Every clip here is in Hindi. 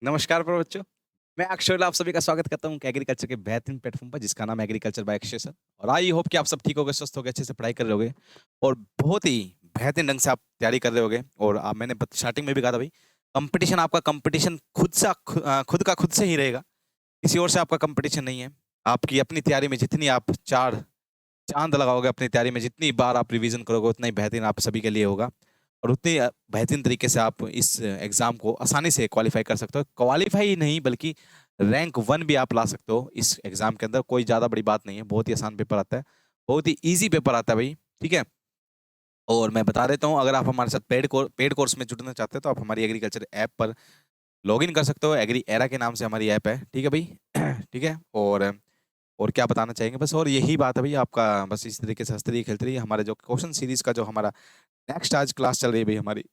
नमस्कार प्यारे बच्चों, मैं अक्षय आप सभी का स्वागत करता हूँ एग्रीकल्चर के बेहतरीन प्लेटफ़ॉर्म पर जिसका नाम है एग्रीकल्चर बाय अक्षय सर। और आई होप कि आप सब ठीक होगे, स्वस्थ होगे, अच्छे से पढ़ाई कर रहे होगे और बहुत ही बेहतरीन ढंग से आप तैयारी कर रहे होगे। और मैंने स्टार्टिंग में भी कहा था भाई, कॉम्पिटिशन आपका कॉम्पिटिशन खुद का खुद से ही रहेगा, किसी और से आपका कॉम्पिटिशन नहीं है। आपकी अपनी तैयारी में जितनी आप 4 चाँद लगाओगे अपनी तैयारी में, जितनी बार आप रिवीजन करोगे उतना ही बेहतरीन आप सभी के लिए होगा और उतनी बेहतरीन तरीके से आप इस एग्ज़ाम को आसानी से क्वालीफाई कर सकते हो। क्वालीफाई ही नहीं बल्कि रैंक 1 भी आप ला सकते हो इस एग्ज़ाम के अंदर, कोई ज़्यादा बड़ी बात नहीं है, बहुत ही आसान पेपर आता है, बहुत ही ईज़ी पेपर आता है भई, ठीक है? और मैं बता देता हूँ, अगर आप हमारे साथ पेड कोर्स में जुड़ना चाहते हो तो आप हमारी एग्रीकल्चर ऐप पर लॉगिन कर सकते हो, एग्री एरा के नाम से हमारी ऐप है, ठीक है भई? ठीक है? और क्या बताना चाहेंगे बस, और यही बात है भई, आपका बस इस तरीके से हँसते रहिए, खेलते रहिए। हमारे जो क्वेश्चन सीरीज़ का जो हमारा नेक्स्ट आज क्लास चल रही है भई हमारी,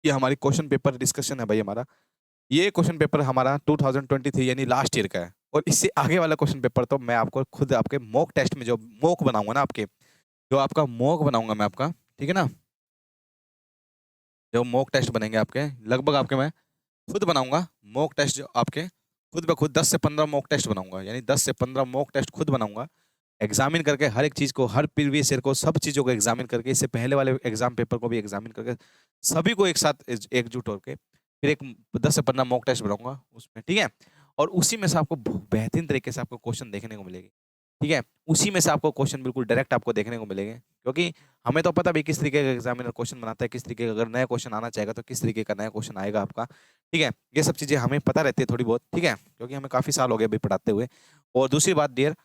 ये हमारी क्वेश्चन पेपर डिस्कशन है भई हमारा। ये क्वेश्चन पेपर हमारा 2023 यानी लास्ट ईयर का है और इससे आगे वाला क्वेश्चन पेपर तो मैं आपको खुद आपके मॉक टेस्ट में जो मॉक बनाऊँगा ना आपके, जो आपका मॉक बनाऊँगा मैं आपका, ठीक है ना? जो मॉक टेस्ट बनेंगे आपके, लगभग आपके मैं खुद बनाऊँगा मॉक टेस्ट, जो आपके खुद ब खुद 10 से 15 मॉक टेस्ट बनाऊँगा, यानी 10 से 15 मॉक टेस्ट खुद बनाऊँगा। एग्ज़ामिन करके हर एक चीज़ को, हर प्रीवियस ईयर को, सब चीज़ों को एग्ज़ामिन करके, इससे पहले वाले एग्ज़ाम पेपर को भी एग्ज़ामिन करके, सभी को एक साथ एकजुट होके फिर एक 10 से 15 मॉक टेस्ट बनाऊँगा उसमें, ठीक है? और उसी में से आपको बेहतरीन तरीके से आपको क्वेश्चन देखने को मिलेंगे, ठीक है? उसी में से आपको क्वेश्चन बिल्कुल डायरेक्ट आपको देखने को मिलेंगे, क्योंकि हमें तो पता भी किस तरीके का एग्ज़ामिनर क्वेश्चन बनाता है, किस तरीके का, अगर नया क्वेश्चन आना चाहेगा तो किस तरीके का नया क्वेश्चन आएगा आपका, ठीक है? ये सब चीज़ें हमें पता रहती है थोड़ी बहुत, ठीक है? क्योंकि हमें काफ़ी साल हो गए अभी पढ़ाते हुए। और दूसरी बात डियर,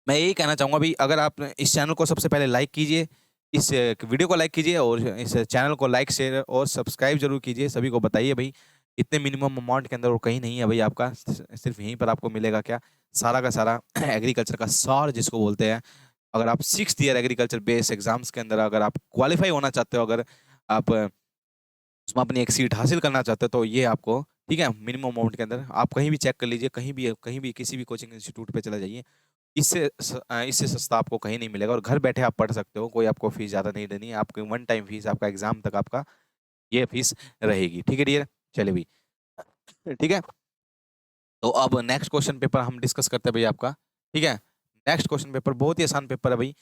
मैं यही कहना चाहूँगा भई, अगर आप इस चैनल को सबसे पहले लाइक कीजिए, इस वीडियो को लाइक कीजिए और इस चैनल को लाइक, शेयर और सब्सक्राइब ज़रूर कीजिए। सभी को बताइए भई, इतने मिनिमम अमाउंट के अंदर और कहीं नहीं है भई आपका, सिर्फ़ यहीं पर आपको मिलेगा क्या? सारा का सारा एग्रीकल्चर का सार जिसको बोलते हैं। अगर आप 6th year agriculture base exams के अंदर अगर आप क्वालीफाई होना चाहते हो, अगर आप उसमें अपनी एक सीट हासिल करना चाहते हो तो ये आपको, ठीक है, मिनिमम अमाउंट के अंदर आप कहीं भी चेक कर लीजिए, कहीं भी किसी भी कोचिंग इंस्टीट्यूट पे चले जाइए। इससे सस्ता आपको कहीं नहीं मिलेगा और घर बैठे आप पढ़ सकते हो, कोई आपको फीस ज़्यादा नहीं देनी है, आपकी वन टाइम फीस आपका एग्ज़ाम तक आपका ये फीस रहेगी, ठीक है डियर? चलिए भई, ठीक है? तो अब नेक्स्ट क्वेश्चन पेपर हम डिस्कस करते हैं भई आपका, ठीक है? नेक्स्ट क्वेश्चन पेपर बहुत ही आसान पेपर है भई,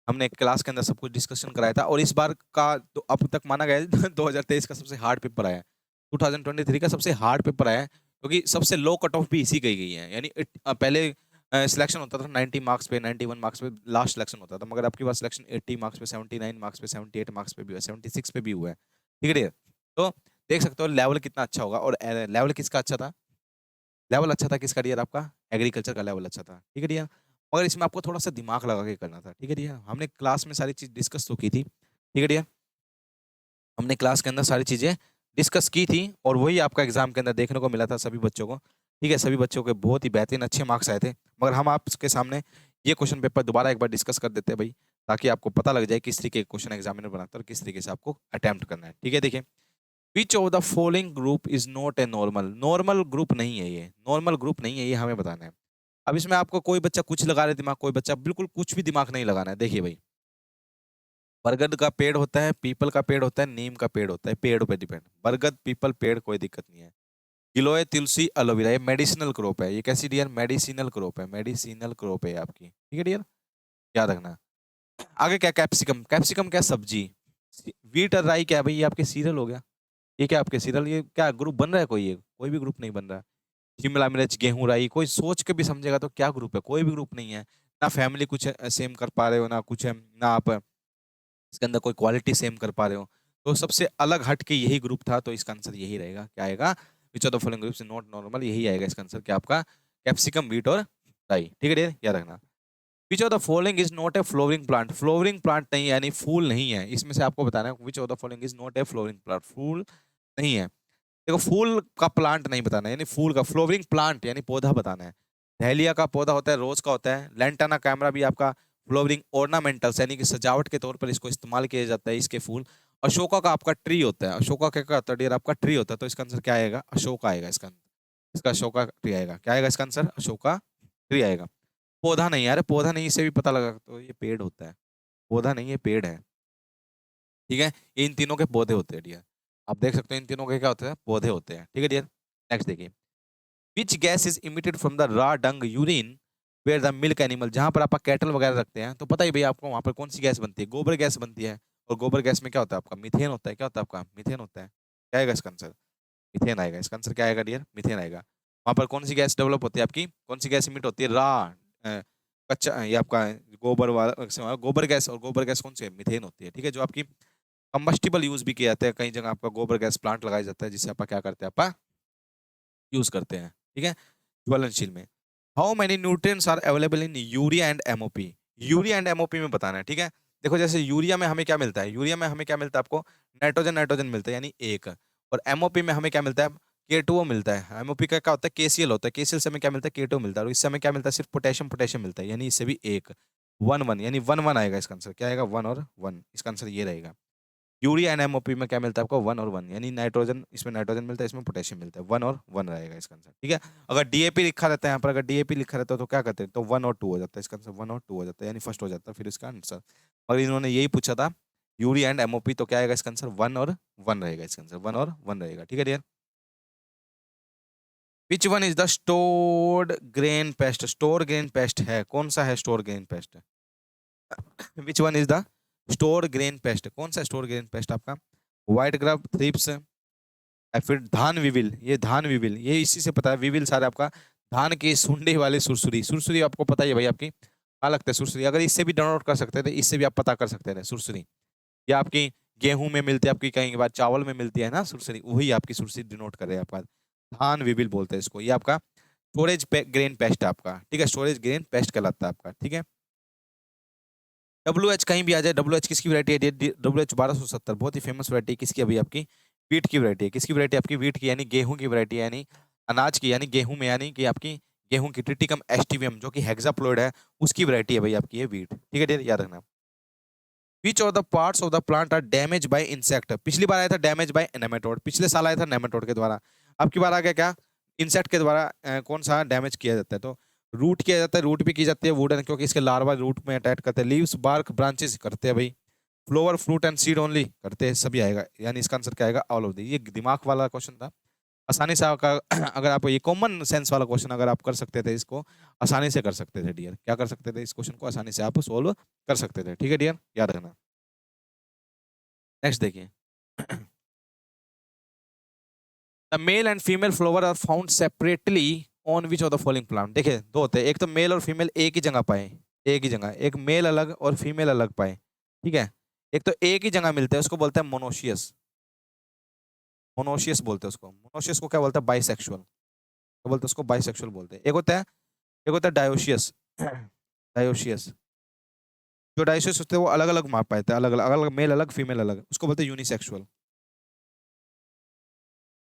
हमने क्लास के अंदर सब कुछ डिस्कशन कराया था और इस बार का तो अब तक माना गया है 2023 का सबसे हार्ड पेपर आया है। 2023 का सबसे हार्ड पेपर आया है, क्योंकि सबसे लो कट ऑफ भी इसी की गई है। यानी पहले सिलेक्शन होता था 90 मार्क्स पे, 91 मार्क्स पे लास्ट सिलेक्शन होता था, मगर आपके पास सिलेक्शन 80 मार्क्स पे, 79 मार्क्स पे, 78 मार्क्स पे भी हुआ है, 76 पे भी हुआ है। ठीक है डियर? तो देख सकते हो लेवल कितना अच्छा होगा। और लेवल किसका अच्छा था? लेवल अच्छा था किसका डियर आपका? एग्रीकल्चर का लेवल अच्छा था। ठीक है डियर? मगर इसमें आपको थोड़ा-सा दिमाग लगा के करना था। ठीक है डियर? हमने क्लास में सारी चीज़ डिस्कस तो की थी। ठीक है डियर? हमने क्लास के अंदर सारी चीज़ें डिस्कस की थी और वही आपका एग्ज़ाम के अंदर देखने को मिला था सभी बच्चों को। ठीक है? सभी बच्चों के बहुत ही बेहतरीन अच्छे मार्क्स आए थे। मगर हम आपके सामने ये क्वेश्चन पेपर दोबारा एक बार डिस्कस कर देते हैं भई, ताकि आपको पता लग जाए किस तरीके के क्वेश्चन एग्ज़ामिनर बनाता है और किस तरीके से आपको अटेम्प्ट करना है। ठीक है? देखिए, which of the following group is not a normal? Normal group नहीं है ये, नॉर्मल ग्रुप नहीं है ये, हमें बताना है। अब इसमें आपको कोई बच्चा कुछ लगा रहा है दिमाग, कोई बच्चा बिल्कुल कुछ भी दिमाग नहीं लगाना है। देखिए भई, बरगद का पेड़ होता है, पीपल का पेड़ होता है, नीम का पेड़ होता है, पेड़ पे डिपेंड। बरगद, पीपल, पेड़ कोई दिक्कत नहीं है। गिलोय, तुलसी, एलोवेरा ये मेडिसिनल क्रॉप है। ये कैसी डियर? मेडिसिनल क्रॉप है, मेडिसिनल क्रॉप है आपकी। ठीक है डियर? याद रखना। आगे क्या? कैप्सिकम, कैप्सिकम क्या? सब्जी। व्हीट और राई क्या है भई? ये आपके सीरियल हो गया। ये क्या आपके सीरियल, ये क्या ग्रुप बन रहा है कोई? ये कोई भी ग्रुप नहीं बन रहा है। शिमला मिर्च, गेहूँ, राई कोई सोच के भी समझेगा तो क्या ग्रुप है? कोई भी ग्रुप नहीं है। ना फैमिली कुछ सेम कर पा रहे हो, ना कुछ है, ना आप इसके अंदर कोई क्वालिटी सेम कर पा रहे हो। तो सबसे अलग हट के यही ग्रुप था, तो इसका आंसर यही रहेगा। क्या आएगा? Which of the following groups is not normal, यही आएगा इसका आंसर, क्या आपका? कैप्सिकम, व्हीट और राई। ठीक है डियर? याद रखना। Which of the following is not a flowering plant? Flowering plant नहीं है, यानी फूल नहीं है। इसमें से आपको बताना है which of the following is not a flowering plant, फूल नहीं है। देखो, फूल का प्लांट नहीं बताना है, यानी फूल का फ्लोवरिंग प्लांट यानी पौधा बताना है। डहलिया का पौधा होता है, रोज का होता है। लैंटाना कैमरा भी आपका फ्लोवरिंग ऑर्नामेंटल्स यानी कि सजावट के तौर पर इसको इस्तेमाल किया जाता है, इसके फूल। अशोका का आपका ट्री होता है। अशोका क्या होता है डियर? आपका ट्री होता है। तो इसका आंसर क्या आएगा? अशोका आएगा इसका आंसर। इसका अशोका ट्री आएगा। क्या आएगा इसका आंसर? अशोका ट्री आएगा। पौधा नहीं है, अरे पौधा नहीं, इससे भी पता लगा तो ये पेड़ होता है। पौधा नहीं है, पेड़ है। ठीक है? इन तीनों के पौधे होते हैं डियर। आप देख सकते हो इन तीनों के क्या होते हैं? पौधे होते हैं। ठीक है डियर? नेक्स्ट देखिए, which gas is emitted from the raw dung urine where the milk animal, जहां पर आप कैटल वगैरह रखते हैं तो पता ही भैया आपको वहां पर कौन सी गैस बनती है, गोबर गैस बनती है। और गोबर गैस में क्या होता है आपका, मीथेन होता है। क्या होता है आपका, मीथेन होता है। क्या आएगा इसका आंसर, मीथेन आएगा। इसका आंसर क्या आएगा डियर, मीथेन आएगा। वहां पर कौन सी गैस डेवलप होती है आपकी, कौन सी गैस इमिट होती है, रा कच्चा, ये आपका गोबर वाला गोबर गैस, और गोबर गैस कौन सी है, मीथेन होती है। ठीक है, जो आपकी कंबस्टिबल यूज भी किया जाता है, कई जगह आपका गोबर गैस प्लांट लगाया जाता है जिससे आप क्या करते हैं, आप यूज करते हैं। ठीक है, ज्वलनशील में। How many nutrients are available in urea and MOP, urea and MOP में बताना है। ठीक है, देखो जैसे यूरिया में हमें क्या मिलता है, यूरिया में हमें क्या मिलता है आपको, नाइट्रोजन, नाइट्रोजन मिलता है यानी एक। और एमओपी में हमें क्या मिलता है, K2O मिलता है। एमओपी का क्या होता है, KCl होता है। KCl से हमें क्या मिलता है, K2O मिलता है। और इससे हमें क्या मिलता है, सिर्फ पोटेशियम, पोटेशियम मिलता है, यानी इससे भी एक। 1 1 यानी 1 1 आएगा इसका आंसर। क्या आएगा, 1 और 1, इसका आंसर ये रहेगा। यूरिया एंड एमओपी में क्या मिलता है आपको, 1 और 1, यानी नाइट्रोजन, इसमें नाइट्रोजन मिलता है, इसमें पोटेशियम मिलता है। 1 और 1 रहेगा इसका आंसर। ठीक है, अगर डीएपी लिखा रहता है यहाँ पर, अगर डीएपी लिखा रहता है तो क्या करते हैं, तो 1 और 2 हो जाता है। इसका आंसर 1 और 2 हो जाता है, यानी फर्स्ट हो जाता है फिर इसका आंसर। और इन्होंने यही पूछा था यूरिया एंड एमओपी, तो क्या आएगा इसका आंसर, 1 और 1 रहेगा इसका आंसर, 1 और 1 रहेगा। ठीक है dear, which one is the stored grain pest, store grain pest है, कौन सा है store grain pest, which one is the store grain pest, कौन सा स्टोर ग्रेन पेस्ट आपका, व्हाइट ग्रब, थ्रिप्स, या फिर धान विविल। ये धान विविल, ये इसी से पता है, विविल सारे आपका धान की सुंडी वाली सुरसुरी। सुरसुरी आपको पता ही है भाई आपकी, क्या लगता है सुरसुरी, अगर इससे भी डाउनलोड कर सकते थे, इससे भी आप पता कर सकते थे सुरसुरी। ये आपकी गेहूं में मिलती है, आपकी कहीं बार चावल में मिलती है ना सुरसुरी, वही आपकी सुरसुरी डिनोट कर रहे हैं आपका, धान विविल बोलते हैं इसको। ये आपका स्टोरेज ग्रेन पेस्ट है आपका। ठीक है, स्टोरेज ग्रेन पेस्ट कहलाता है आपका। ठीक है, WH कहीं भी आ जाए, WH किसकी वैरायटी है, WH 1270 बहुत ही फेमस वैरायटी किसकी, अभी आपकी वीट की वैरायटी है। किसकी वैरायटी आपकी, वीट की, यानी गेहूं की वैरायटी है, यानी अनाज की, यानी गेहूं में, यानी कि आपकी गेहूं की ट्रिटिकम एस्टिवियम जो कि हेक्साप्लोइड है, उसकी वैरायटी है भाई आपकी ये वीट। ठीक है डियर, याद रखना। Which of the parts of the plant are damage by insect, पिछली बार आया था डैमेज बाय नेमेटोड, पिछले साल आया था नेमेटोड के द्वारा, अब की बार आ गया क्या, इंसेक्ट के द्वारा कौन सा डैमेज किया जाता है, तो रूट किया जाता है, रूट भी की जाती है वुडन, क्योंकि इसके लार्वा रूट में अटैक करते हैं, लीव्स, बार्क, ब्रांचेस करते हैं भाई, flower, fruit and seed only करते हैं, सभी आएगा, यानी इसका आंसर क्या आएगा, ऑल ऑफ दी। ये दिमाग वाला क्वेश्चन था, आसानी से आपका अगर आप ये कॉमन सेंस वाला क्वेश्चन अगर आप कर सकते थे, इसको आसानी से कर सकते थे डियर, क्या कर सकते थे, इस क्वेश्चन को आसानी से आप सोल्व कर सकते थे। ठीक है डियर, याद रखना। नेक्स्ट देखिए, the male and female flower are found separately on which of the following plant. देखिए दो होते हैं, एक तो मेल और फीमेल एक ही जगह पाए, एक ही जगह, एक मेल अलग और फीमेल अलग पाए। ठीक है, एक तो एक ही जगह मिलते हैं, उसको बोलते हैं मोनोशियस, मोनोशियस बोलते हैं उसको। मोनोशियस को क्या बोलते हैं, बाइसेक्सुअल, क्या बोलते हैं उसको, बाइसेक्सुअल बोलते हैं। एक होता है डायोशियस, डायोशियस, जो डायोशियस होते हैं वो अलग अलग माप पाते हैं, अलग अलग, अलग मेल अलग, फीमेल अलग, उसको बोलते हैं यूनिसेक्सुअल।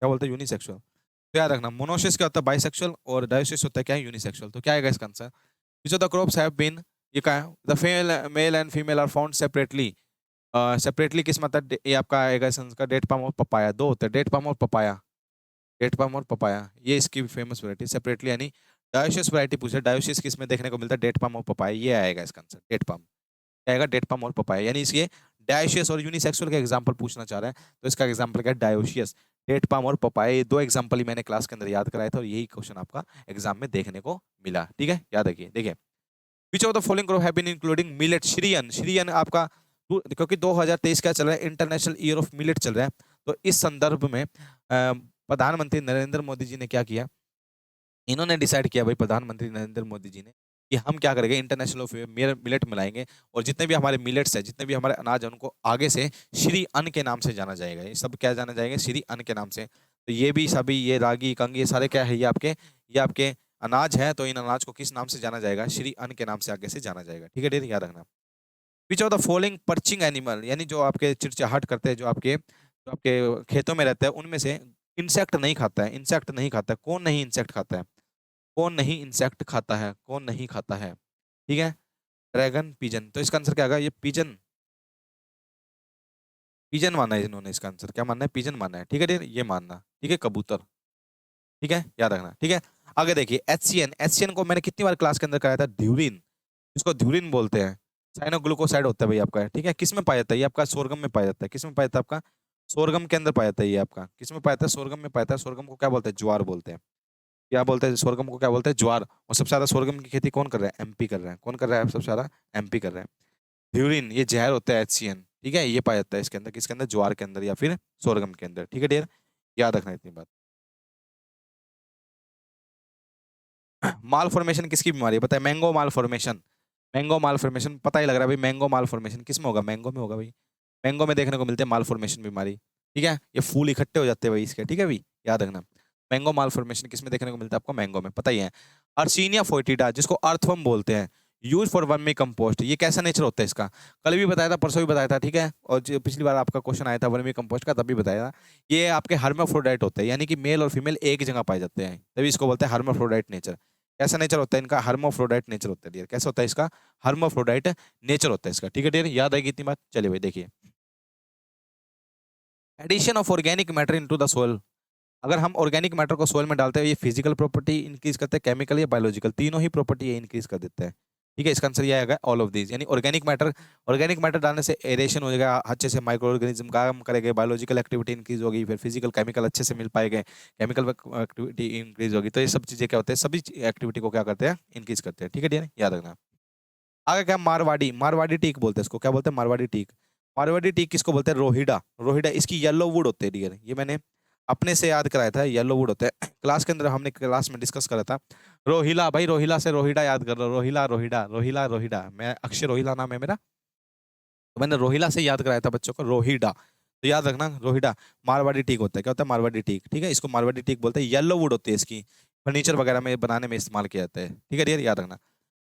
क्या बोलते हैं, यूनिसेक्सुअल। तो याद रखना, मोनोसिस क्या होता है, बाइसेक्सुअल, और डायोसिस होता है क्या, यूनिसेक्सुअल। तो क्या आएगा इसका answer, which of the crops have been, ये क्या है, the female male and female are found separately, separately किस मतलब, ये आपका आएगा इसका, डेट पाम और पपाया, दो होते हैं, डेट पाम और पपाया, डेट पाम और पपाया, ये इसकी फेमस वैरायटी सेपरेटली, यानी डायोसिस वैरायटी पूछे, डायोसिस किस में देखने को मिलता है, डेट पाम और पपाया, ये आएगा इसका आंसर, डेट पाम आएगा, डेट पाम और पपाया, यानी इसके डायोशियस और यूनिसेक्सुअल का एग्जांपल पूछना चाह रहे हैं, तो इसका एग्जांपल क्या है, डायोशियस, डेट पाम और पपाया, ये दो एग्जांपल ही मैंने क्लास के अंदर याद कराए थे, और यही क्वेश्चन आपका एग्जाम में देखने को मिला। ठीक है, याद रखिए। देखिए, which of the following crop have been including millet, श्रीयन, श्रीयन आपका, क्योंकि 2023 क्या चल रहा है, इंटरनेशनल ईयर ऑफ मिलेट चल रहा है, तो इस संदर्भ में प्रधानमंत्री नरेंद्र मोदी जी ने क्या किया, इन्होंने डिसाइड किया भाई, प्रधानमंत्री नरेंद्र मोदी जी ने, कि हम क्या करेंगे, इंटरनेशनल ऑफ मिलेट मिलाएंगे, और जितने भी हमारे मिलेट्स हैं, जितने भी हमारे अनाज हैं, उनको आगे से श्री अन्न के नाम से जाना जाएगा। ये सब क्या जाना जाएगा, श्री अन्न के नाम से। तो ये भी सभी, ये रागी, कंग, ये सारे क्या है, ये आपके अनाज है, तो इन अनाज को किस नाम से जाना जाएगा, श्री अन्न के नाम से आगे से जाना जाएगा। ठीक है डियर, याद रखना। Which of the following perching animal, यानी जो आपके चिड़चिड़ाहट करते हैं, जो आपके खेतों में रहते हैं, उनमें से इंसेक्ट नहीं खाता है, इंसेक्ट नहीं खाता है, कौन नहीं इंसेक्ट खाता है, कौन नहीं इंसेक्ट खाता है, कौन नहीं खाता है। ठीक है, ड्रैगन, पिजन, तो इसका आंसर क्या आएगा, ये पिजन, पिजन माना है इन्होंने, इसका आंसर क्या मानना है, पिजन मानना है। ठीक है, ये मानना, ठीक है, कबूतर। ठीक है, याद रखना। ठीक है, आगे देखिए, एचसीएन, एचसीएन को मैंने कितनी बार क्लास के अंदर कराया था, ध्यूरिन, इसको ध्यूरिन बोलते हैं, साइनोग्लूकोसाइड होता है भाई आपका। ठीक है, किस में पाया जाता है, ये आपका सोरगम में पाया जाता है, किस में पाया जाता है आपका, सोरगम के अंदर पाया जाता है ये आपका, किसमें पाया जाता है? सोरगम में पाया जाता है। सोरगम को क्या बोलते हैं? ज्वार बोलते हैं। क्या बोलते हैं सोरगम को? क्या बोलते हैं? ज्वार। और सबसे ज्यादा सोरगम की खेती कौन कर रहा है? एमपी कर रहा है। कौन कर रहा है सबसे ज्यादा? एमपी कर रहा है। ध्यूरिन ये जहर होता है, HCN, ठीक है, ये पाया जाता है इसके अंदर, किसके अंदर? ज्वार के अंदर या फिर सोरगम के अंदर, ठीक है डियर, याद रखना इतनी बात। माल फॉर्मेशन किसकी बीमारी है बताए? मैंगो माल फॉर्मेशन। मैंगो माल फॉर्मेशन पता ही लग रहा है भाई, मैंगो माल फॉर्मेशन किस में होगा? मैंगो में होगा भाई। मैंगो में देखने को मिलते हैं माल फॉर्मेशन बीमारी, ठीक है, ये फूल इकट्ठे हो जाते हैं भाई इसके, ठीक है भाई, याद रखना। मैंगो माल फॉर्मेशन किस में देखने को मिलता है आपको? मैंगो में, पता ही है। अर्सीनिया फोइटिडा जिसको अर्थवर्म बोलते हैं, यूज फॉर वर्मी कंपोस्ट, ये कैसा नेचर होता है इसका? कल भी बताया था, परसों भी बताया था, ठीक है, और जो पिछली बार आपका क्वेश्चन आया था वर्मी कंपोस्ट का, तब भी बताया था। ये आपके हर्माफ्रोडाइट होते हैं, यानी कि मेल और फीमेल एक जगह पाए जाते हैं, तभी इसको बोलते हैं हर्माफ्रोडाइट नेचर। कैसा नेचर होता है इनका? हर्माफ्रोडाइट नेचर होता है डियर। कैसा होता है इसका? हर्माफ्रोडाइट नेचर होता है इसका, ठीक है डियर, याद आएगी इतनी बात। चलिए भाई देखिए, addition of organic matter into the soil, अगर हम ऑर्गेनिक मैटर को सोइल में डालते हैं, ये फिजिकल प्रॉपर्टी इंक्रीज करते हैं, केमिकल या बायोलॉजिकल, तीनों ही प्रॉपर्टी ये इंक्रीज कर देते हैं, ठीक है, इसका आंसर ये आएगा ऑल ऑफ दीज, यानी ऑर्गेनिक मैटर डालने से एरेशन हो जाएगा, अच्छे से माइक्रो ऑर्गेनिज्म काम करेंगे, बायोलॉजिकल एक्टिविटी इंक्रीज होगी, फिर फिजिकल केमिकल अच्छे से मिल पाएंगे, केमिकल एक्टिविटी इंक्रीज होगी, तो ये सब चीजें क्या होते हैं? सभी एक्टिविटी को क्या करते हैं? इंक्रीज करते हैं, ठीक है डियर, याद रखना। आगे क्या? मारवाड़ी, मारवाड़ी टीक बोलते हैं इसको, क्या बोलते हैं? मारवाड़ी टीक। मारवाड़ी टीक किसको बोलते हैं? रोहिडा। रोहिडा इसकी येलो वुड होते हैं डियर, ये मैंने अपने से याद कराया था, येलो वुड होते हैं क्लास के अंदर, हमने क्लास में डिस्कस करा था। रोहिला भाई, रोहिला से रोहिडा याद कर लो, रोहिला रोहिडा, रोहिला रोहिडा, मैं अक्षय रोहिला नाम है मेरा, तो मैंने रोहिला से याद कराया था बच्चों को, रोहिडा, तो याद रखना रोहिडा। मारवाड़ी टीक होता है, क्या होता है? मारवाड़ी टीक, ठीक है, इसको मारवाड़ी टीक बोलते हैं, येलो वुड होती है इसकी, फर्नीचर वगैरह में बनाने में इस्तेमाल किया जाता है, ठीक है डियर, याद रखना।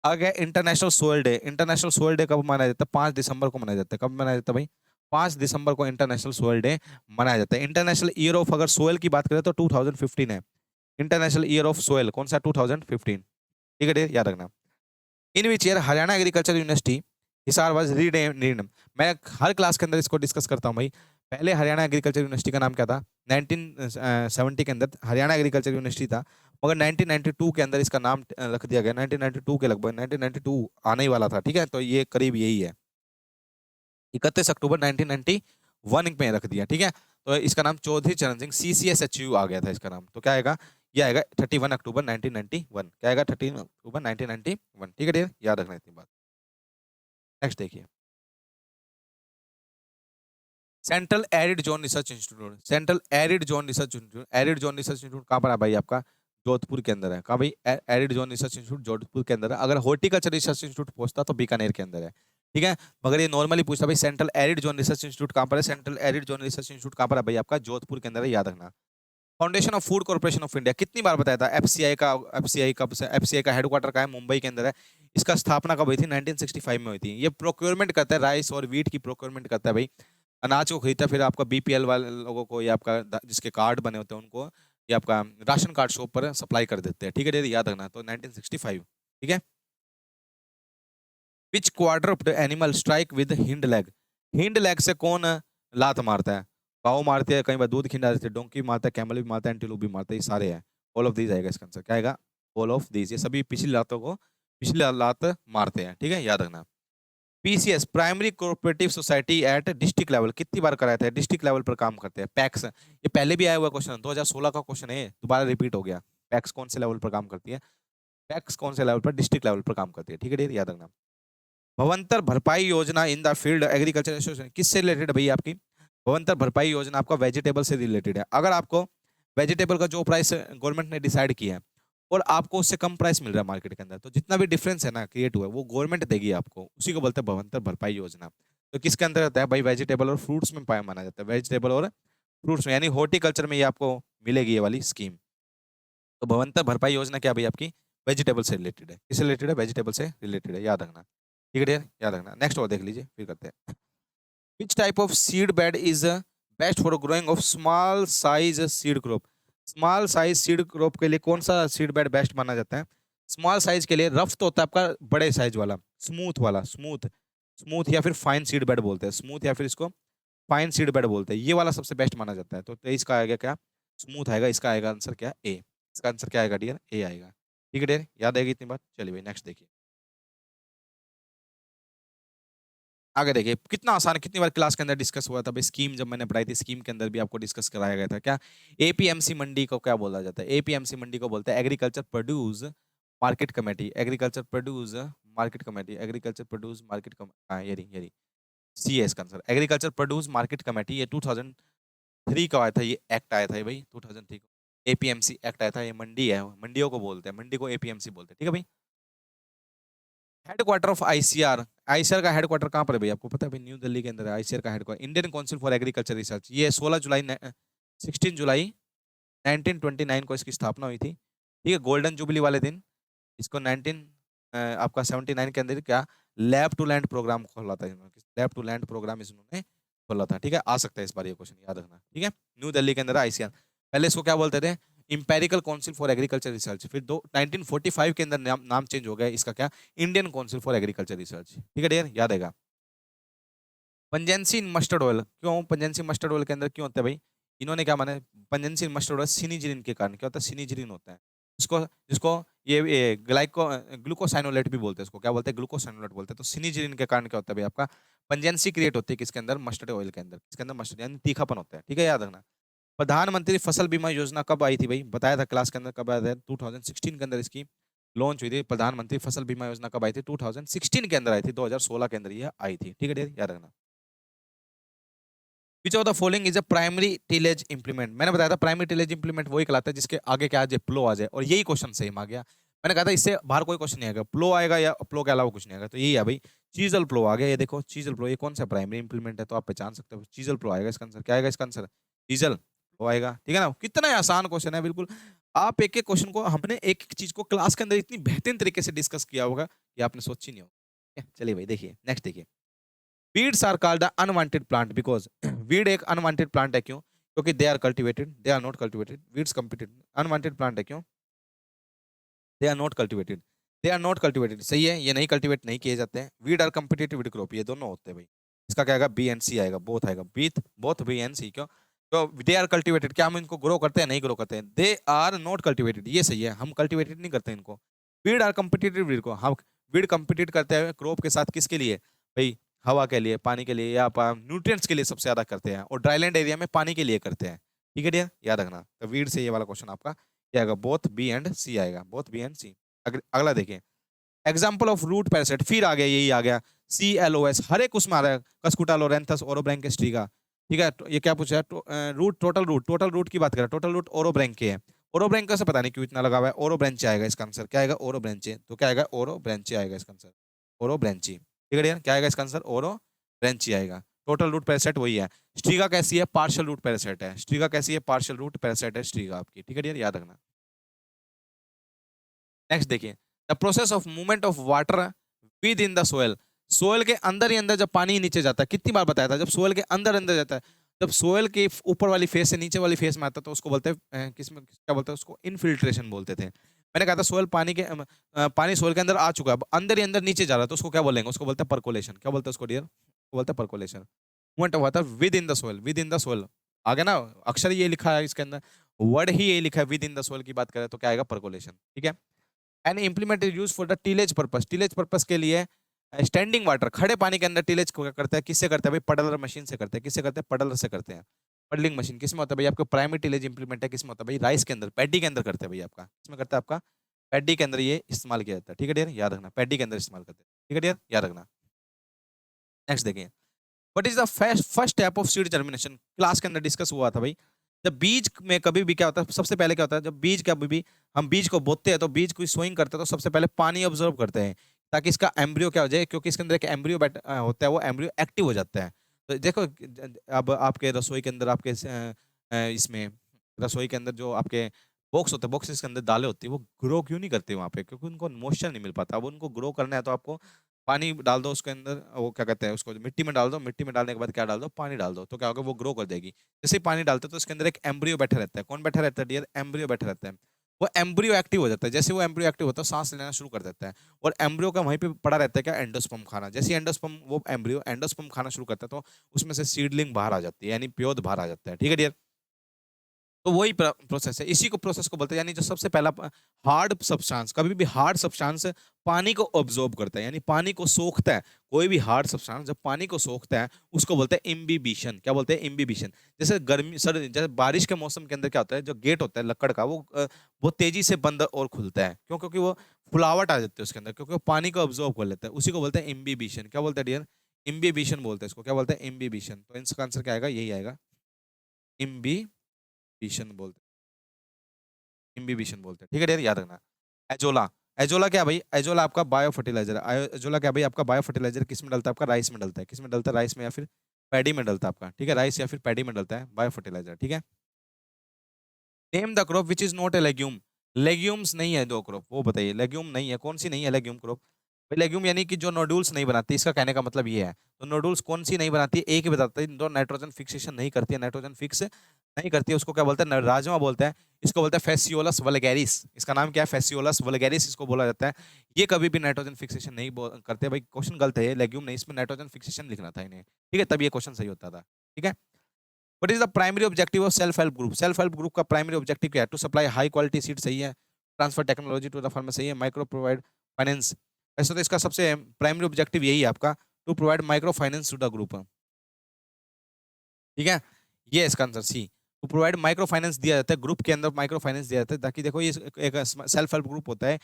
आगे international soil day. International soil day कब मनाया जाता है? 5 दिसंबर को मनाया जाता है। कब मनाया जाता है भाई? 5 दिसंबर को इंटरनेशनल सोयल डे मनाया जाता है। इंटरनेशनल ईयर ऑफ, अगर सोयल की बात करें तो 2015 है, इंटरनेशनल ईयर ऑफ सोयल कौन सा? 2015, ठीक है डियर, याद रखना। In which year Haryana agriculture university Hisar was rename. मैं हर क्लास के अंदर इसको डिस्कस करता हूँ भाई। पहले हरियाणा एग्रीकल्चर यूनिवर्सिटी का नाम क्या था? 1970 के अंदर हरियाणा एग्रीकल्चर यूनिवर्सिटी था, मगर 1992 के अंदर इसका नाम रख दिया गया, 1992 के लगभग, 1992 आने ही वाला था, ठीक है, तो ये करीब यही है, 31 अक्टूबर 1991 में रख दिया, ठीक है, तो इसका नाम चौधरी चरण सिंह CCSHU आ गया था इसका नाम, तो क्या आएगा? ये आएगा 31 अक्टूबर 1991, क्या आएगा? 13 अक्टूबर 1991, ठीक है डियर, याद रखना इतनी बात। नेक्स्ट देखिए, central arid zone research institute. Central arid zone research institute, arid zone research institute कहाँ पर है भाई आपका? जोधपुर के अंदर है। कहाँ भाई? Arid zone research institute Jodhpur के अंदर है। अगर हॉर्टिकल्चर रिसर्च इंस्टीट्यूट पूछता तो बीकानेर के अंदर है, ठीक है, मगर ये नॉर्मली पूछता भाई central arid zone research institute कहाँ पर है? Central arid zone research institute कहाँ पर है भाई आपका? जोधपुर के अंदर है, याद रखना। Foundation of food corporation of India कितनी बार बताया था? एफसीआई कब से? एफसीआई का हेडक्वार्टर का है मुंबई के अंदर है। इसका स्थापना कब हुई थी? 1965 में हुई थी। ये प्रोक्योरमेंट करता है, राइस और वीट की प्रोक्योरमेंट करता है भाई, अनाज को खरीदता है, फिर आपका BPL वाले लोगों को या आपका जिसके कार्ड बने होते हैं उनको, या आपका राशन कार्ड शॉप पर सप्लाई कर देते हैं, ठीक है, ये याद रखना, तो 1965, ठीक है। Which quadruped animal strike with hind leg. Hind leg से कौन लात मारता है? काऊ मारती है, कई बार दूध खिंडा देती है, डोंकी मारता है, कैमल भी मारता है, एंटीलोप भी मारता है, ये सारे हैं। ऑल ऑफ दीज आएगा इसका आंसर, क्या आएगा? ऑल ऑफ दीज, ये सभी पिछली लातों को पिछली लात मारते हैं, ठीक है, याद रखना। PCS primary cooperative society at district level कितनी बार कराया था? डिस्ट्रिक्ट लेवल पर काम करते हैं। पैक्स, ये पहले भी आया हुआ क्वेश्चन, 2016 का क्वेश्चन है, दोबारा रिपीट हो गया। पैक्स कौन से लेवल पर काम करती है? पैक्स कौन से लेवल पर? डिस्ट्रिक्ट लेवल पर काम करती है, ठीक है डियर, याद रखना। भवंतर भरपाई योजना in the field agriculture association किससे रिलेटेड है भैया आपकी? भवंतर भरपाई योजना आपका वेजिटेबल से रिलेटेड है। अगर आपको वेजिटेबल का जो प्राइस गवर्नमेंट ने डिसाइड किया है और आपको उससे कम प्राइस मिल रहा है मार्केट के अंदर, तो जितना भी डिफरेंस है ना क्रिएट हुआ है वो गवर्नमेंट देगी आपको, उसी को बोलते हैं भवंतर भरपाई योजना। तो किसके अंदर आता है भाई? वेजिटेबल और फ्रूट्स में पाया माना जाता है, वेजिटेबल और फ्रूट्स में, यानी हॉर्टिकल्चर में ये आपको मिलेगी ये वाली स्कीम। तो भवंतर भरपाई योजना क्या भाई आपकी? वेजिटेबल से रिलेटेड है। किससे रिलेटेड है? वेजिटेबल से रिलेटेड है, याद रखना, ठीक है डियर, याद रखना। नेक्स्ट और देख लीजिए, फिर करते हैं। Which type of seed bed is best for growing of small size seed crop. Small size seed crop के लिए कौन सा सीड बेड बेस्ट माना जाता है? स्मॉल साइज के लिए रफ तो होता है आपका बड़े साइज वाला, स्मूथ वाला, स्मूथ स्मूथ या फिर फाइन सीड बेड बोलते हैं, स्मूथ या फिर इसको फाइन सीड बेड बोलते हैं, ये वाला सबसे बेस्ट माना जाता है। तो 23 का आएगा क्या? स्मूथ आएगा, इसका आएगा आंसर क्या? ए। इसका आंसर क्या आएगा डियर? ए आएगा, ठीक है डियर, याद आएगी इतनी बात। चलिए भाई नेक्स्ट देखिए। आगे देखिए कितना आसान है, कितनी बार क्लास के अंदर डिस्कस हुआ था भाई। स्कीम जब मैंने पढ़ाई थी, स्कीम के अंदर भी आपको डिस्कस कराया गया था क्या। एपीएमसी मंडी को क्या बोला जाता है, एपीएमसी मंडी को बोलते हैं agriculture produce market committee, agriculture produce market committee, agriculture produce market हाँ ये सी है इसका answer, agriculture produce market committee. ये 2003 का आया था, ये एक्ट आया था ये भाई 2003 को, एपीएमसी एक्ट आया था। ये मंडी है, मंडियों को बोलते हैं, मंडी को एपीएमसी बोलते हैं, ठीक है भाई। हेडक्वार्टर ऑफ आईसीआर, आईसीआर का हेडक्वार्टर कहाँ पर है भाई, आपको पता है भाई, न्यू दिल्ली के अंदर है आईसीआर का headquarter, Indian council for agriculture research. ये 16 जुलाई 1929 को इसकी स्थापना हुई थी, ठीक है, गोल्डन जुबली वाले दिन। इसको 19 आपका 79 के अंदर क्या लैब टू लैंड प्रोग्राम खोला था इन्होंने, लैब टू लैंड प्रोग्राम इन्होंने खोला था, ठीक है। आ सकता है इस बार ये क्वेश्चन, याद रखना, ठीक है। न्यू दिल्ली के अंदर आईसीआर, पहले इसको क्या बोलते थे, empirical council for agriculture research, फिर 1945 के अंदर नाम चेंज हो गया इसका, क्या Indian council for agriculture research, ठीक है डियर, याद आएगा। पंजेंसी मस्टर्ड ऑयल, क्यों पंजेंसी मस्टर्ड ऑयल के अंदर क्यों होता है भाई, इन्होंने क्या माना, पंजेंसी मस्टर्ड ऑयल सिनिजिलिन के कारण, क्या होता है सिनिजिलिन होता है, जिसको जिसको ये ग्लाइको ग्लूकोसाइनोलेट भी बोलते हैं, इसको क्या बोलते हैं ग्लूकोसाइनोलेट बोलते हैं। तो सिनिजिलिन के कारण क्या होता है भाई, आपका पंजेंसी क्रिएट होती है किसके अंदर, मस्टर्ड ऑयल के अंदर, इसके अंदर मस्टर्ड यानी तीखापन होता है, ठीक है, याद रखना। प्रधानमंत्री फसल बीमा योजना कब आई थी भाई, बताया था क्लास के अंदर, कब आया था 2016 के अंदर इसकी लॉन्च हुई थी। प्रधानमंत्री फसल बीमा योजना कब आई थी, 2016 के अंदर आई थी, 2016 के अंदर ये आई थी, ठीक है डियर, याद रखना। Which of the following is a primary tillage implement, मैंने बताया था प्राइमरी टिलेज इंप्लीमेंट वही कहलाता है जिसके आगे क्या आ जाए, प्लो आ जाए, और यही क्वेश्चन सेम आ गया। मैंने कहा था इससे बाहर कोई क्वेश्चन नहीं आएगा, प्लो आएगा या प्लो के अलावा कुछ नहीं आएगा, तो यही है भाई, चीजल प्लो आ गया। ये देखो चीजल प्लो, ये कौन सा प्राइमरी इंप्लीमेंट है, तो आप पहचान सकते हो, चीजल प्लो आएगा इसका आंसर, क्या आएगा इसका आंसर, चीजल प्लो आएगा, ठीक है ना। कितना ही आसान क्वेश्चन है बिल्कुल, आप एक एक क्वेश्चन को, हमने एक एक चीज को क्लास के अंदर इतनी बेहतरीन तरीके से डिस्कस किया होगा कि आपने सोची नहीं होगा। चलिए भाई देखिए नेक्स्ट देखिए, weeds are called the unwanted plant because weed एक unwanted plant है, क्यों, क्योंकि they are cultivated, they are not cultivated, weeds competed, unwanted plant है क्यों, they are not cultivated, they are not cultivated, सही है, ये नहीं कल्टीवेट नहीं किए जाते हैं। weed are competitive with crop, ये दोनों होते हैं भाई, इसका क्या आएगा बी एंड सी आएगा, बोथ आएगा, बीथ बोथ बी एंड सी, क्यों, तो दे आर कल्टिवेटेड, क्या हम इनको ग्रो करते हैं, नहीं ग्रो करते हैं, दे आर नॉट कल्टिवेटेड, ये सही है, हम कल्टिवेटेड नहीं करते इनको। वीड आर कम्पिटिटिव वीड को हम, वीड कम्पिटिट करते हैं क्रॉप के साथ, किसके लिए भाई, हवा के लिए, पानी के लिए, या न्यूट्रिएंट्स के लिए सबसे ज्यादा करते हैं, और ड्राईलैंड एरिया में पानी के लिए करते हैं, ठीक है डियर, याद रखना। तो वीड से ये वाला क्वेश्चन आपका क्या आएगा, बोथ बी एंड सी आएगा, बोथ बी एंड सी। अगला देखिए, एग्जाम्पल ऑफ रूट पैरासाइट, फिर आ गया यही आ गया, CLOS, हर एक उसमें आ रहा है, कस्कुटा लोरेंथस ओरोब्रैंकेस्ट्रीगा, ठीक है। ये क्या पूछा है, रूट टोटल रूट की बात करें, टोटल रूट ओरोब्रैंके है, ओरोब्रैंका से पता नहीं क्यों इतना लगा हुआ है, ओरोब्रैंचे आएगा इसका आंसर, क्या आएगा ओरोब्रैंचे, तो क्या आएगा ओरोब्रैंचे आएगा इसका आंसर, ओरोब्रैंची, ठीक है डियर, क्या आएगा इसका आंसर ओरोब्रैंची आएगा। टोटल रूट पैरासाइट वही है। स्ट्रीगा कैसी है, पार्शियल रूट पैरासाइट है, स्ट्रीगा कैसी है, पार्शियल रूट पैरासाइट है स्ट्रीगा आपकी, ठीक है डियर, याद रखना। नेक्स्ट देखिए, the process of movement of water within the soil, soil के अंदर ही अंदर जब पानी नीचे जाता है, कितनी बार बताया था, जब सोयल के अंदर अंदर जाता है, जब सोयल के ऊपर वाली फेस से नीचे वाली फेस में आता है, तो उसको बोलते हैं किसमें, क्या बोलते हैं उसको, इनफिल्ट्रेशन बोलते थे। मैंने कहा था सोयल पानी के पानी सोयल के अंदर आ चुका है, अब अंदर ही अंदर नीचे जा रहा है, तो उसको क्या बोलेंगे, उसको बोलते हैं परकोलेशन, क्या बोलते हैं उसको डियर, बोलते हैं percolation. Movement of water within the soil, within the soil आ गया ना, अक्षर ये लिखा है इसके अंदर, वर्ड ही ये लिखा है, विद इन द सोयल की बात करें तो क्या आएगा परकोलेशन, ठीक है। An implement is use for the tillage purpose, tillage purpose के लिए स्टैंडिंग वाटर, खड़े पानी के अंदर टीलेज को क्या करता है, किससे करता है भाई, पडलर मशीन से करते हैं, किससे करते हैं, पडलर से करते हैं। पडलिंग मशीन किसमें होता है भाई, आपका प्राइमरी टीलेज इंप्लीमेंट है, किसमें होता है भाई, राइस के अंदर, पैडी के अंदर करते हैं भाई, आपका किसमें करता है, आपका पैडी के अंदर ये इस्तेमाल किया जाता है, ठीक है डियर, याद रखना, पैडी के अंदर इस्तेमाल करते हैं, ठीक है डियर, याद रखना। नेक्स्ट देखिए, what is the first step of seed germination, class के अंदर डिस्कस हुआ था भाई। जब बीज में कभी भी क्या होता है, सबसे पहले क्या होता है, जब बीज कभी भी हम बीज को बोते हैं, तो बीज को सोइंग करते हैं, तो सबसे पहले पानी ऑब्जर्व करते हैं, ताकि इसका एम्ब्रियो क्या हो जाए, क्योंकि इसके अंदर एक एम्ब्रियो होता है, वो एम्ब्रियो एक्टिव हो जाता है। तो देखो अब आपके रसोई के अंदर, आपके इसमें रसोई के अंदर जो आपके बॉक्स होते हैं, बॉक्सेस के अंदर दालें होती है, वो ग्रो क्यों नहीं करती वहाँ पे, क्योंकि उनको मॉइस्चर नहीं मिल पाता। अब उनको ग्रो करना है तो आपको पानी डाल दो उसके अंदर, वो क्या कहते हैं उसको, मिट्टी में डाल दो, मिट्टी में डालने के बाद क्या डाल दो, पानी डाल दो, तो क्या होगा, वो ग्रो कर देगी। जैसे ही पानी डालते हैं तो इसके अंदर एक एम्ब्रियो बैठा रहता है, कौन बैठा रहता है डियर, एम्ब्रियो बैठा रहता है। वो एम्ब्रियो एक्टिव हो जाता है, जैसे वो एम्ब्रियो एक्टिव होता है सांस लेना शुरू कर देता है, और एम्ब्रियो का वहीं पे पड़ा रहता है क्या, एंडोस्पर्म खाना। जैसे एंडोस्पर्म, वो एम्ब्रियो एंडोस्पर्म खाना शुरू करता है, तो उसमें से सीडलिंग बाहर आ जाती है, यानी प्योद बाहर आ जाता है, ठीक है डियर। तो वही प्रोसेस है, इसी को प्रोसेस को बोलते हैं। यानी जो सबसे पहला हार्ड सब्सटेंस, कभी भी हार्ड सब्सटेंस पानी को ऑब्जॉर्ब करता है, यानी पानी को सोखता है। कोई भी हार्ड सब्सटेंस जब पानी को सोखता है उसको बोलते हैं इम्बिबिशन। क्या बोलते हैं? इम्बिबिशन। जैसे गर्मी सर जैसे बारिश के मौसम के अंदर क्या होता है, जो गेट होता है लक्कड़ का वो तेजी से बंद और खुलता है। क्यों? क्योंकि वो फुलावट आ जाती है उसके अंदर, क्योंकि वो पानी को ऑब्जॉर्ब कर लेता है। उसी को बोलते हैं इम्बिबिशन। क्या बोलते हैं डियर? इम्बिबिशन बोलते हैं इसको। क्या बोलते हैं? इम्बिबिशन। तो इसका आंसर क्या आएगा? यही आएगा, इम्बिबिशन बोलते हैं। इम्बिबिशन बोलते हैं, ठीक है डियर, याद रखना। एजोला। एजोला क्या भाई? एजोला आपका बायो फर्टिलाइजर है। एजोला क्या भाई? आपका बायो फर्टिलाइजर किस में डलता है? आपका राइस में डलता है। किस में डलता है? राइस में या फिर पैडी में डलता है आपका, ठीक है, राइस या फिर पैडी में डलता है बायो फर्टिलाइजर, ठीक है। Name the crop which is not A legume. Legumes नहीं है दो क्रॉप, वो बताइए लेग्यूम नहीं है, कौन सी नहीं है लेग्यूम क्रॉप? भाई लेग्यूम यानी कि जो नोडुल्स नहीं बनाती, इसका कहने का मतलब ये है। तो नोडुल्स कौन सी नहीं बनाती है? एक ही बताता है, जो नाइट्रोजन फिक्सेशन नहीं करती है, नाइट्रोजन फिक्स नहीं करती है, उसको क्या बोलते हैं? राजमा बोलते हैं। इसको बोलते हैं फेसियोलस वल्गैरिस। इसका नाम क्या है? फेसियोलस वल्गैरिस इसको बोला जाता है। ये कभी भी नाइट्रोजन फिक्सेशन नहीं करते भाई। क्वेश्चन गलत है, लेग्यूम नहीं, इसमें नाइट्रोजन फिक्सेशन लिखना था इन्हें, ठीक है, तब ये क्वेश्चन सही होता था, ठीक है। What is the primary objective of self help group? Self help group का प्राइमरी ऑब्जेक्टिव क्या है? To supply high quality seed, सही है। Transfer technology to the farmer, सही है। माइक्रो प्रोवाइड फाइनेंस, ऐसा तो इसका सबसे प्राइमरी ऑब्जेक्टिव यही है आपका, to provide micro finance to the group, ठीक है। ये है इसका answer C. To provide micro finance दिया जाता है ग्रुप के अंदर, माइक्रो फाइनेंस दिया जाता है ताकि देखो ये एक सेल्फ हेल्प ग्रुप होता है।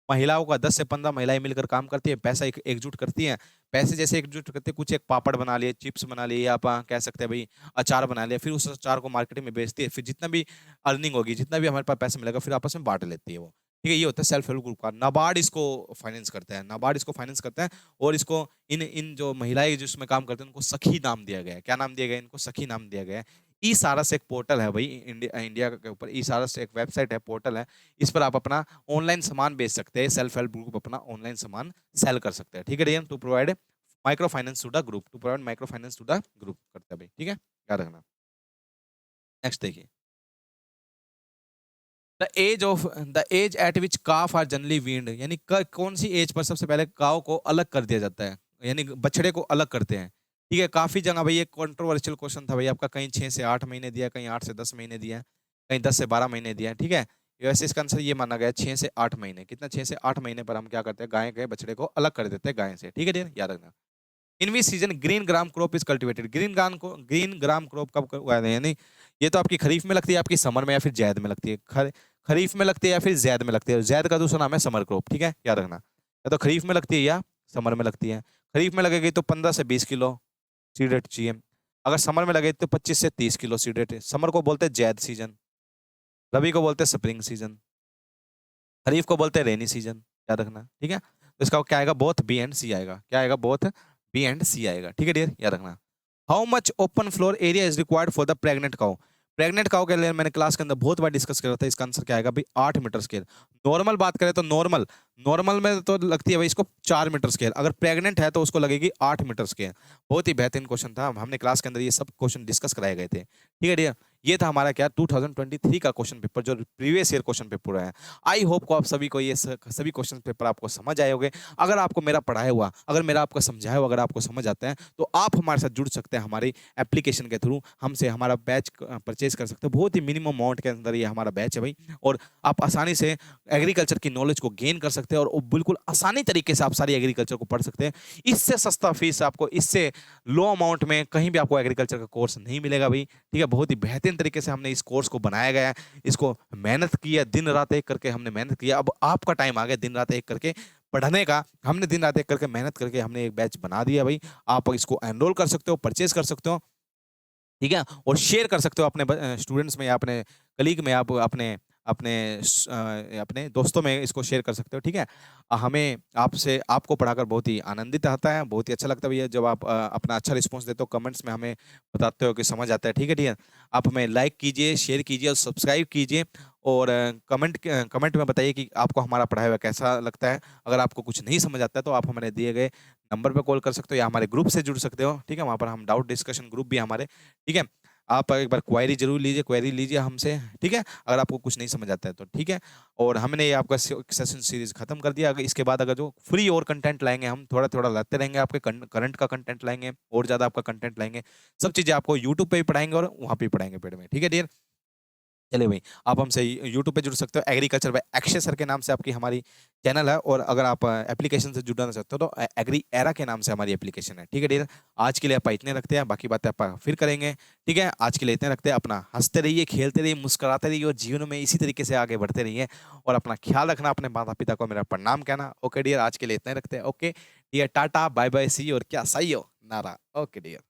महिलाओं का 10 से 15 महिलाएं मिलकर काम करती हैं, पैसा एकजुट करती हैं। पैसे जैसे एकजुट करते हैं, कुछ एक पापड़ बना लिए, चिप्स बना लिए, या आप कह सकते हैं भाई अचार बना लिया, फिर उस अचार को मार्केट में बेचती है, फिर जितना भी अर्निंग होगी, जितना भी हमारे पास पैसा मिलेगा, फिर आपस में बांट लेती है वो, ठीक है। ये होता है सेल्फ हेल्प ग्रुप का। नाबार्ड इसको फाइनेंस करता है, नाबार्ड इसको फाइनेंस करता है। और इसको इन इन जो महिलाएं जिसमें काम करते हैं उनको सखी नाम दिया गया है। क्या नाम दिया गया है? इनको सखी नाम दिया गया है। ई सारस एक पोर्टल है भाई, इंडिया के ऊपर ई सारस एक वेबसाइट है, पोर्टल है। इस पर आप अपना ऑनलाइन सामान बेच सकते हैं, सेल्फ हेल्प ग्रुप अपना ऑनलाइन सामान सेल कर सकते हैं, ठीक है dear. To provide micro finance to the group, to provide micro finance to the group करते हैं भाई, ठीक है, याद रखना। नेक्स्ट देखिए, the age at which calf are generally weaned, यानी कौन सी एज पर सबसे पहले काव को अलग कर दिया जाता है, यानी बछड़े को अलग करते हैं, ठीक है। काफी जगह भाई ये कंट्रोवर्शियल क्वेश्चन था भाई आपका, कहीं 6 से 8 महीने दिया, कहीं 8 से 10 महीने दिया, कहीं 10 से 12 महीने दिया, ठीक है। वैसे इसका आंसर ये माना गया 6 से 8 महीने। कितना? 6 से 8 महीने पर हम क्या करते हैं, गाय के बछड़े को अलग कर देते हैं गाय से, ठीक है डियर, याद रखना। In which season green gram crop is cultivated, green gram crop कब उगाते हैं? यानी ये तो आपकी खरीफ में लगती है, आपकी समर में या फिर जैद में लगती है। खरीफ में लगती है या फिर जैद में लगती है। जैद का दूसरा नाम है समर क्रॉप, ठीक है, याद रखना। या तो खरीफ में लगती है या समर में लगती है। खरीफ में लगेगी तो 15 से 20 किलो सीड रेट चाहिए। अगर समर में लगे तो 25 से 30 किलो सीड रेट। समर को बोलते हैं जैद सीजन, रबी को बोलते हैं स्प्रिंग सीजन, खरीफ को बोलते हैं रेनी सीजन, याद रखना, ठीक है। तो इसका क्या आएगा? बोथ बी एंड सी आएगा। क्या आएगा? बोथ बी एंड सी आएगा, ठीक है डियर, याद रखना। How much open floor area is required for the pregnant cow? Pregnant cow के लिए मैंने क्लास के अंदर बहुत बार डिस्कस किया था, इसका आंसर क्या आएगा भाई? 8 मीटर स्केल। नॉर्मल बात करें तो नॉर्मल नॉर्मल में तो लगती है भाई इसको 4 मीटर स्केल, अगर प्रेग्नेंट है तो उसको लगेगी 8 मीटर स्केल। बहुत ही बेहतरीन क्वेश्चन था, हमने क्लास के अंदर ये सब क्वेश्चन डिस्कस कराए गए थे, ठीक है डियर। ये था हमारा क्या 2023 का क्वेश्चन पेपर, जो प्रीवियस ईयर क्वेश्चन पेपर है। आई होप को आप सभी को ये सभी क्वेश्चन पेपर आपको समझ आए होंगे। अगर आपको मेरा पढ़ाया हुआ, अगर मेरा आपको समझाया हुआ अगर आपको समझ आता है तो आप हमारे साथ जुड़ सकते हैं, हमारी एप्लीकेशन के थ्रू हमसे हमारा बैच परचेज कर सकते हो। बहुत ही मिनिमम अमाउंट के अंदर ये हमारा बैच है भाई, और आप आसानी से एग्रीकल्चर की नॉलेज को गेन कर सकते हैं, और बिल्कुल आसानी तरीके से आप सारी एग्रीकल्चर को पढ़ सकते हैं। इससे सस्ता फीस आपको, इससे लो अमाउंट में कहीं भी आपको एग्रीकल्चर का कोर्स नहीं मिलेगा भाई, ठीक है। बहुत ही बेहतरीन तरीके से हमने इस कोर्स को बनाया गया है, इसको मेहनत किया, दिन रात एक करके हमने मेहनत किया। अब आपका टाइम आ गया दिन रात एक करके पढ़ने का। हमने दिन रात एक करके मेहनत करके हमने एक बैच बना दिया भाई। आप इसको एनरोल कर सकते हो, परचेज कर सकते हो, ठीक है, और शेयर कर सकते हो अपने स्टूडेंट्स में या अपने कलीग में, आप अपने अपने अपने दोस्तों में इसको शेयर कर सकते हो, ठीक है। हमें आपसे आपको पढ़ाकर बहुत ही आनंदित आता है, बहुत ही अच्छा लगता है भैया जब आप अपना अच्छा रिस्पॉन्स देते हो, कमेंट्स में हमें बताते हो कि समझ आता है, ठीक है ठीक है। आप हमें लाइक कीजिए, शेयर कीजिए और सब्सक्राइब कीजिए, और कमेंट में बताइए कि आपको हमारा पढ़ाया हुआ कैसा लगता है। अगर आपको कुछ नहीं समझ आता है तो आप हमारे दिए गए नंबर पर कॉल कर सकते हो, या हमारे ग्रुप से जुड़ सकते हो, ठीक है। वहाँ पर हम डाउट डिस्कशन ग्रुप भी है हमारे, ठीक है। आप एक बार क्वेरी लीजिए हमसे, ठीक है, अगर आपको कुछ नहीं समझ आता है तो, ठीक है। और हमने ये आपका सेशन सीरीज खत्म कर दिया। अगर इसके बाद अगर जो फ्री और कंटेंट लाएंगे, हम थोड़ा थोड़ा लाते रहेंगे, आपके करंट का कंटेंट लाएंगे, और ज़्यादा आपका कंटेंट लाएंगे। सब चीज़ें आपको यूट्यूब पे भी पढ़ाएंगे और वहाँ पे भी पढ़ाएंगे पेड में, ठीक है डियर। चलिए भाई, आप हमसे यूट्यूब पे जुड़ सकते हो, एग्रीकल्चर बाय अक्षय सर के नाम से आपकी हमारी चैनल है। और अगर आप एप्लीकेशन से जुड़ना चाहते हो तो एग्री एरा के नाम से हमारी एप्लीकेशन है। ठीक है डियर, आज के लिए आप इतने रखते हैं, बाकी बातें आप फिर करेंगे। ठीक है, आज के लिए इतने रखते हैं। अपना हंसते रहिए, खेलते रहिए, मुस्कुराते रहिए और जीवन में इसी तरीके से आगे बढ़ते रहिए। और अपना ख्याल रखना, अपने माता पिता को मेरा प्रणाम कहना। ओके डियर, आज के लिए इतने रखते हैं। Okay dear, tata bye bye see, और क्या सही हो नारा। Okay dear.